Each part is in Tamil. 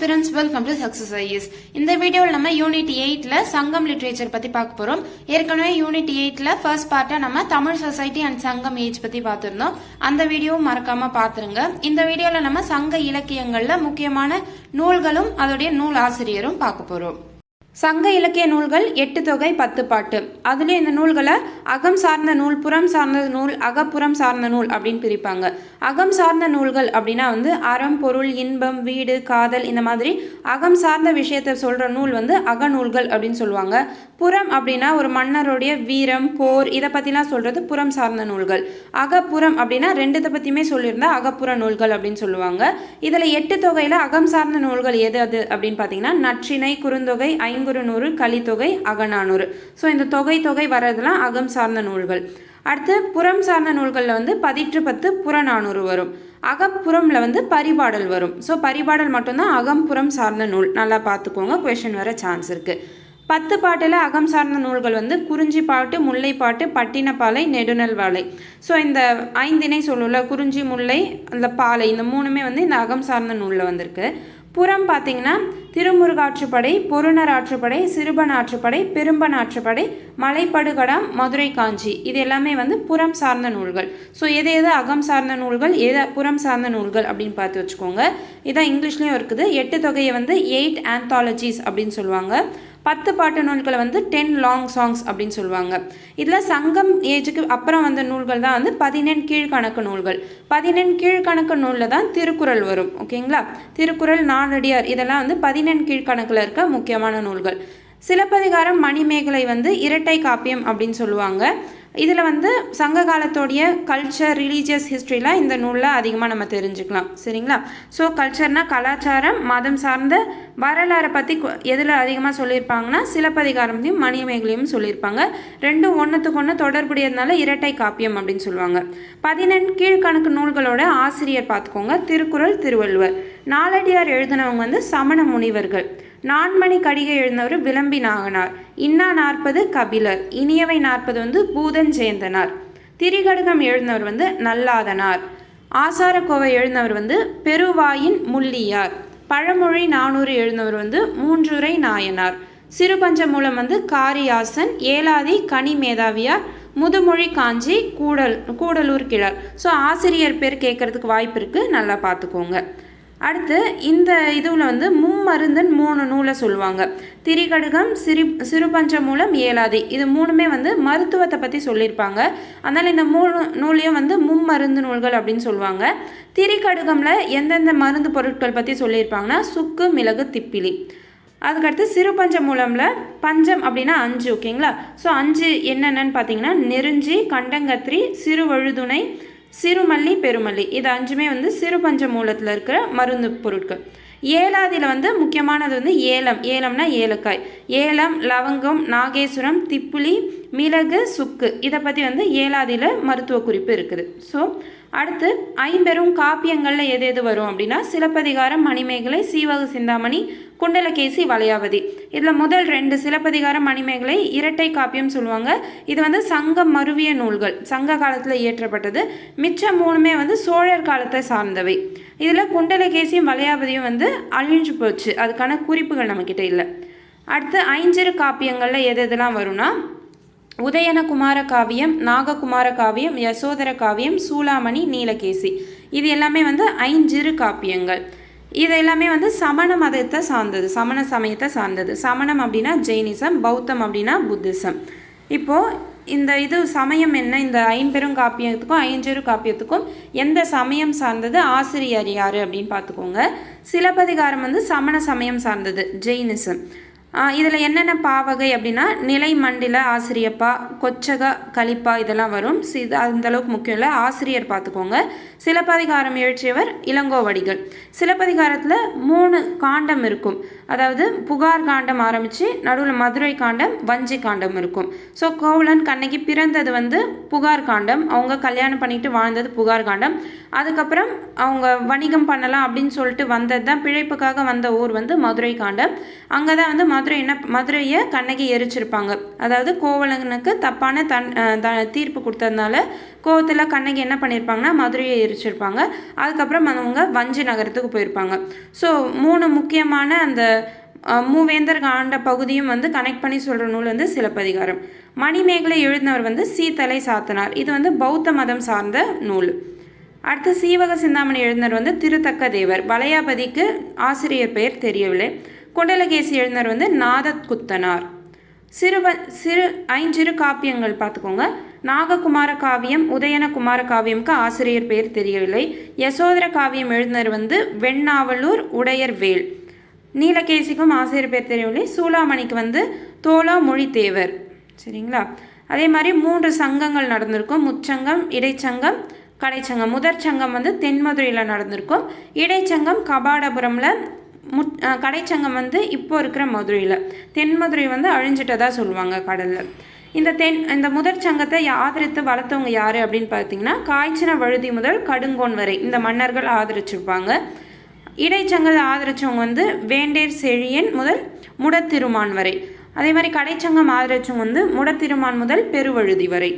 aspirants, welcome to Success IAS. இந்த வீடியோவில் நம்ம யூனிட் 8ல சங்கம் லிட்ரேச்சர் பத்தி பார்க்க போறோம். ஏற்கனவே யூனிட் 8ல ஃபர்ஸ்ட் பார்ட்டா நம்ம தமிழ் சொசைட்டி அண்ட் சங்கம் ஏஜ் பத்தி பார்த்திருந்தோம். அந்த வீடியோவும் மறக்காம பாத்துருங்க. இந்த வீடியோல நம்ம சங்க இலக்கியங்கள்ல முக்கியமான நூல்களும் அதோடைய நூல் ஆசிரியரும் பார்க்க போறோம். சங்க இலக்கிய நூல்கள் 8 தொகை 10 பாட்டு. அதுலேயும் இந்த நூல்களை அகம் சார்ந்த நூல், புறம் சார்ந்த நூல், அகப்புறம் சார்ந்த நூல் அப்படின்னு பிரிப்பாங்க. அகம் சார்ந்த நூல்கள் அப்படின்னா அறம், பொருள், இன்பம், வீடு, காதல் இந்த மாதிரி அகம் சார்ந்த விஷயத்தை சொல்கிற நூல் அகநூல்கள் அப்படின்னு சொல்லுவாங்க. புறம் அப்படின்னா ஒரு மன்னருடைய வீரம், போர் இதை பற்றிலாம் சொல்கிறது புறம் சார்ந்த நூல்கள். அகப்புறம் அப்படின்னா ரெண்டுத்தை பற்றியுமே சொல்லியிருந்தா அகப்புற நூல்கள் அப்படின்னு சொல்லுவாங்க. இதில் 8 தொகையில் அகம் சார்ந்த நூல்கள் எது அது அப்படின்னு பார்த்தீங்கன்னா நற்றிணை, குறுந்தொகை, ஐங்குறுநூறு, கலித்தொகை, அகநானூறு. ஸோ இந்த தொகை வர்றதுலாம் அகம் சார்ந்த நூல்கள். அடுத்து புறம் சார்ந்த நூல்களில் 10 புறநானூறு வரும். அகப்புறம்ல பரிபாடல் வரும். ஸோ பரிபாடல் மட்டும்தான் அகம்புறம் சார்ந்த நூல். நல்லா பார்த்துக்கோங்க, கொஷின் வர சான்ஸ் இருக்குது. 10 பாட்டில் அகம் சார்ந்த நூல்கள் குறிஞ்சி பாட்டு, முல்லை பாட்டு, பட்டினப்பாலை, நெடுநல் வாழை. ஸோ இந்த 5 திணை சொல்லல, குறிஞ்சி, முல்லை, அந்த பாலை, இந்த 3மே இந்த அகம் சார்ந்த நூலில் வந்திருக்கு. புறம் பார்த்தீங்கன்னா திருமுருகாற்றுப்படை, பொருணர் ஆற்றுப்படை, சிறுபன் ஆற்றுப்படை, பெரும்பன் ஆற்றுப்படை, மலைப்படுகடாம், மதுரை காஞ்சி இது எல்லாமே புறம் சார்ந்த நூல்கள். ஸோ எது அகம் சார்ந்த நூல்கள், எது புறம் சார்ந்த நூல்கள் அப்படின்னு பார்த்து வச்சுக்கோங்க. இதான் இங்கிலீஷ்லேயும் இருக்குது. 8 தொகையை 8 ஆந்தாலஜிஸ் அப்படின்னு சொல்லுவாங்க. 10 பாட்டு நூல்களை 10 லாங் சாங்ஸ் அப்படின்னு சொல்லுவாங்க. இதில் சங்கம் ஏஜுக்கு அப்புறம் வந்த நூல்கள் தான் 14 கீழ்கணக்கு நூல்கள். 14 கீழ்கணக்கு நூலில் தான் திருக்குறள் வரும். ஓகேங்களா? திருக்குறள், நாலடியார் இதெல்லாம் 14 கீழ்கணக்கில் இருக்க முக்கியமான நூல்கள். சிலப்பதிகாரம், மணிமேகலை இரட்டை காப்பியம் அப்படின்னு சொல்லுவாங்க. இதில் சங்க காலத்தோடைய கல்ச்சர், ரிலீஜியஸ் ஹிஸ்ட்ரிலாம் இந்த நூலில் அதிகமாக நம்ம தெரிஞ்சுக்கலாம். சரிங்களா? ஸோ கல்ச்சர்னால் கலாச்சாரம், மதம் சார்ந்த வரலாறை பற்றி எதில் அதிகமாக சொல்லியிருப்பாங்கன்னா சிலப்பதிகாரத்தையும் மணிமேகலையும் சொல்லியிருப்பாங்க. ரெண்டும் ஒன்றுத்துக்கு ஒன்று தொடர்புடையதுனால இரட்டை காப்பியம் அப்படின்னு சொல்லுவாங்க. 14 கீழ்கணக்கு நூல்களோட ஆசிரியர் பார்த்துக்கோங்க. திருக்குறள் திருவள்ளுவர். நாலடியார் எழுதினவங்க சமண முனிவர்கள். நான்மணி கடிகை எழுதினவர் விளம்பி நாகனார். இன்னா 40 கபிலர். இனியவை 40 பூதஞ்சேந்தனார். திரிகடுகம் எழுதினவர் நல்லாதனார். ஆசாரக்கோவை எழுதினவர் பெருவாயின் முள்ளியார். பழமொழி 400 எழுதினவர் மூன்றுரை நாயனார். சிறுபஞ்சமூலம் காரியாசன். ஏலாதி கனி மேதாவியார். முதுமொழி காஞ்சி கூடலூர் கிழார். ஸோ ஆசிரியர் பேர் கேட்கறதுக்கு வாய்ப்பு இருக்குது, நல்லா பார்த்துக்கோங்க. அடுத்து இந்த இதுவில் மும்மருந்தன் 3 நூலை சொல்லுவாங்க. திரிகடுகம், சிறுபஞ்சமூலம், ஏலாதி இது 3மே மருத்துவத்தை பற்றி சொல்லியிருப்பாங்க. அதனால் இந்த 3 நூலையும் மும்மருந்து நூல்கள் அப்படின்னு சொல்லுவாங்க. திரிகடுகமில் எந்தெந்த மருந்து பொருட்கள் பற்றி சொல்லியிருப்பாங்கன்னா சுக்கு, மிளகு, திப்பிலி. அதுக்கடுத்து சிறுபஞ்சமூலமில் பஞ்சம் அப்படின்னா 5. ஓகேங்களா? ஸோ 5 என்னென்னு பார்த்தீங்கன்னா நெருஞ்சி, கண்டங்கத்திரி, சிறுவழுதுணை, சிறுமல்லி, பெருமல்லி இது 5மே சிறுபஞ்ச மூலத்தில் இருக்கிற மருந்து பொருட்கள். ஏலாதியில் முக்கியமானது ஏலம். ஏலம்னா ஏலக்காய். ஏலம், லவங்கம், நாகேஸ்வரம், திப்புளி, மிளகு, சுக்கு இதை பற்றி ஏலாதியில் மருத்துவ குறிப்பு இருக்குது. ஸோ அடுத்து 50 காப்பியங்களில் எது வரும் அப்படின்னா சிலப்பதிகாரம், மணிமேகலை, சீவக சிந்தாமணி, குண்டலகேசி, வளையாபதி. இதில் முதல் 2 சிலப்பதிகாரம், மணிமேகலை இரட்டை காப்பியம் சொல்லுவாங்க. இது சங்கம் மருவிய நூல்கள், சங்க காலத்தில் இயற்றப்பட்டது. மிச்சம் 3மே சோழர் காலத்தை சார்ந்தவை. இதில் குண்டலகேசியும் வளையாபதியும் அழிஞ்சு போச்சு, அதுக்கான குறிப்புகள் நம்மக்கிட்ட இல்லை. அடுத்து 5 காப்பியங்களில் எதெல்லாம் வரும்னா உதயனகுமார காவியம், நாககுமார காவியம், யசோதர காவியம், சூளாமணி, நீலகேசி இது எல்லாமே 5 காப்பியங்கள். இது எல்லாமே சமண மதத்தை சார்ந்தது, சமண சமயத்தை சார்ந்தது. சமணம் அப்படின்னா ஜெயினிசம், பௌத்தம் அப்படின்னா புத்திசம். இப்போது இந்த சமயம் என்ன, இந்த 50 காப்பியத்துக்கும் 5 காப்பியத்துக்கும் எந்த சமயம் சார்ந்தது, ஆசிரியர் யார் அப்படின்னு பார்த்துக்கோங்க. சிலப்பதிகாரம் சமண சமயம் சார்ந்தது, ஜெயினிசம். இதில் என்னென்ன பாவகை அப்படின்னா நிலை, மண்டில, ஆசிரியப்பா, கொச்சக, கலிப்பா இதெல்லாம் வரும். இது அந்தளவுக்கு முக்கியம் இல்லை, ஆசிரியர் பார்த்துக்கோங்க. சிலப்பதிகாரம் எழுச்சியவர் இளங்கோவடிகள். சிலப்பதிகாரத்தில் 3 காண்டம் இருக்கும். அதாவது புகார் காண்டம் ஆரம்பித்து நடுவில் மதுரை காண்டம் வஞ்சி காண்டம் இருக்கும். ஸோ கோவலன் கண்ணகி பிறந்தது வந்து புகார் காண்டம், அவங்க கல்யாணம் பண்ணிட்டு வாழ்ந்தது புகார் காண்டம். அதுக்கப்புறம் அவங்க வணிகம் பண்ணலாம் அப்படின்னு சொல்லிட்டு வந்தது தான், பிழைப்புக்காக வந்த ஊர் வந்து மதுரை காண்டம். அங்கே தான் வந்து மதுரையை கண்ணகி எரிச்சிருப்பாங்க. அதாவது கோவலனுக்கு தப்பான தீர்ப்பு கொடுத்ததுனால கோவத்தில் கண்ணகி என்ன பண்ணியிருப்பாங்கன்னா மதுரையை எரிச்சிருப்பாங்க. அதுக்கப்புறம் அவங்க வஞ்சி நகரத்துக்கு போயிருப்பாங்க. ஸோ 3 முக்கியமான அந்த மூவேந்தர் காண்ட பகுதியும் வந்து கனெக்ட் பண்ணி சொல்கிற நூல் வந்து சிலப்பதிகாரம். மணிமேகலை எழுதினவர் வந்து சீத்தலை சாத்தனார். இது வந்து பௌத்த மதம் சார்ந்த நூல். அடுத்து சீவக சிந்தாமணி எழுதினர் வந்து திருத்தக்க தேவர். வளையாபதிக்கு ஆசிரியர் பெயர் தெரியவில்லை. குண்டலகேசி எழுதினர் வந்து நாதக்குத்தனார். சிறு ஐஞ்சிறு காப்பியங்கள் பார்த்துக்கோங்க. நாககுமார காவியம், உதயன குமார காவியம்க்கு ஆசிரியர் பெயர் தெரியவில்லை. யசோதர காவியம் எழுதினர் வந்து வெண்ணாவலூர் உடையர் வேல். நீலகேசிக்கும் ஆசிரியர் பேர் தெரியவில்லை. சூளாமணிக்கு வந்து தோலா மொழி தேவர். சரிங்களா? அதே மாதிரி 3 சங்கங்கள் நடந்திருக்கும். முச்சங்கம், இடைச்சங்கம், கடைச்சங்கம். முதற் சங்கம் வந்து தென்மதுரையில் நடந்திருக்கும். இடைச்சங்கம் கபாடபுரமில், கடைச்சங்கம் வந்து இப்போ இருக்கிற மதுரையில். தென்மதுரை வந்து அழிஞ்சிட்டதா சொல்லுவாங்க கடலில். இந்த முதற் சங்கத்தை ஆதரித்து வளர்த்தவங்க யார் அப்படின்னு பார்த்தீங்கன்னா காய்ச்சின வழுதி முதல் கடுங்கோன் வரை இந்த மன்னர்கள் ஆதரிச்சிருப்பாங்க. இடைச்சங்கத்தை ஆதரித்தவங்க வந்து வேண்டேர் செழியன் முதல் முடத்திருமான் வரை. அதே மாதிரி கடைச்சங்கம் ஆதரித்தவங்க வந்து முடத்திருமான் முதல் பெருவழுதி வரை.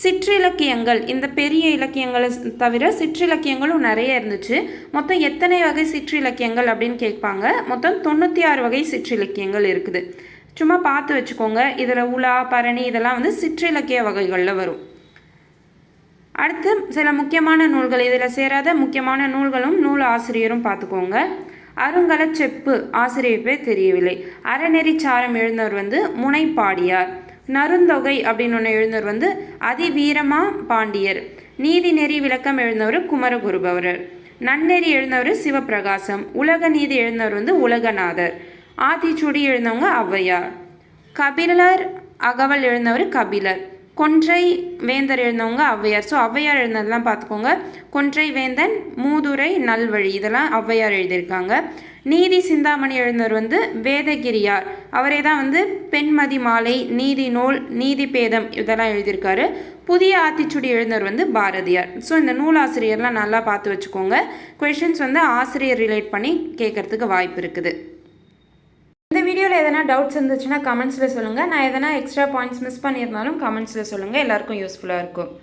சிற்றிலக்கியங்கள், இந்த பெரிய இலக்கியங்களை தவிர சிற்றிலக்கியங்களும் நிறைய இருந்துச்சு. மொத்தம் எத்தனை வகை சிற்றிலக்கியங்கள் அப்படின்னு கேட்பாங்க. மொத்தம் 96 வகை சிற்றிலக்கியங்கள் இருக்குது. சும்மா பார்த்து வச்சுக்கோங்க. இதில் உலா, பரணி இதெல்லாம் வந்து சிற்றிலக்கிய வகைகளில் வரும். அடுத்து சில முக்கியமான நூல்கள், இதில் சேராத முக்கியமான நூல்களும் நூல் ஆசிரியரும் பார்த்துக்கோங்க. அருங்கல செப்பு ஆசிரியர் பேர் தெரியவில்லை. அறநெறிச்சாரம் எழுந்தவர் வந்து முனைப்பாடியார். நருந்தொகை அப்படின்னு ஒன்று எழுந்தவர் வந்து அதிவீரமா பாண்டியர். நீதி நெறி விளக்கம் எழுந்தவர் குமரகுருபவரர். நன்னெறி எழுந்தவர் சிவபிரகாசம். உலக நீதி எழுந்தவர் வந்து உலகநாதர். ஆத்திச்சூடி எழுந்தவங்க ஔவையார். கபிலர் அகவல் எழுந்தவர் கபிலர். கொன்றை வேந்தர் எழுந்தவங்க ஔவையார். ஸோ ஔவையார் எழுந்ததெல்லாம் பார்த்துக்கோங்க. கொன்றை வேந்தன், மூதுரை, நல்வழி இதெல்லாம் ஔவையார் எழுதியிருக்காங்க. நீதி சிந்தாமணி எழுந்தவர் வந்து வேதகிரியார். அவரே தான் வந்து பெண்மதி மாலை, நீதி நூல், நீதி பேதம் இதெல்லாம் எழுதியிருக்காரு. புதிய ஆத்திச்சுடி எழுந்தவர் வந்து பாரதியார். ஸோ இந்த நூலாசிரியர்லாம் நல்லா பார்த்து வச்சுக்கோங்க. கொஷின்ஸ் வந்து ஆசிரியர் ரிலேட் பண்ணி கேட்கறதுக்கு வாய்ப்பு இருக்குது. இந்த வீடியோவில் எதனா டவுட்ஸ் இருந்துச்சுன்னா கமெண்ட்ஸில் சொல்லுங்கள். நான் எதனா எக்ஸ்ட்ரா பாயிண்ட்ஸ் மிஸ் பண்ணியிருந்தாலும் கமெண்ட்ஸில் சொல்லுங்கள். எல்லாருக்கும் யூஸ்ஃபுல்லாக இருக்கும்.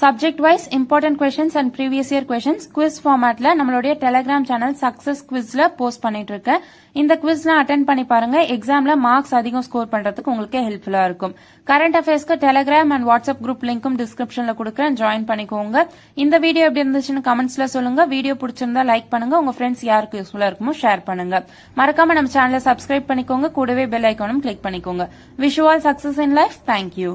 Subject wise important questions and previous year questions quiz ஃபார்மேட்ல நம்மளுடைய டெலிகிராம் சேனல் சக்சஸ் குவிஸ்ல போஸ்ட் பண்ணிட்டு இருக்கேன். இந்த குவிஸ்லாம் அட்டென்ட் பண்ணி பாருங்க. எக்ஸாம்ல மார்க்ஸ் அதிகம் ஸ்கோர் பண்றதுக்கு உங்களுக்கு ஹெல்ப்ஃபுல்லா இருக்கும். கரண்ட் அஃபேர்ஸ்க்கு டெலிகிராம் அண்ட் வாட்ஸ்அப் குரூப் லிங்க்கும் டிஸ்கிரிப்ஷன்ல கொடுக்குறேன், ஜாயின் பண்ணிக்கோங்க. இந்த வீடியோ எப்படி இருந்துச்சுன்னு கமெண்ட்ஸ்ல சொல்லுங்க. வீடியோ பிடிச்சிருந்தா லைக் பண்ணுங்க. உங்க ஃப்ரெண்ட்ஸ் யாருக்கு யூஸ்ஃபுல்லா இருக்குமோ ஷேர் பண்ணுங்க. மறக்காம நம்ம சேனலை சப்ஸ்கிரைப் பண்ணிக்கோங்க. கூடவே பெல் ஐக்கானும் கிளிக் பண்ணிக்கோங்க. Wish you all success in life. Thank you.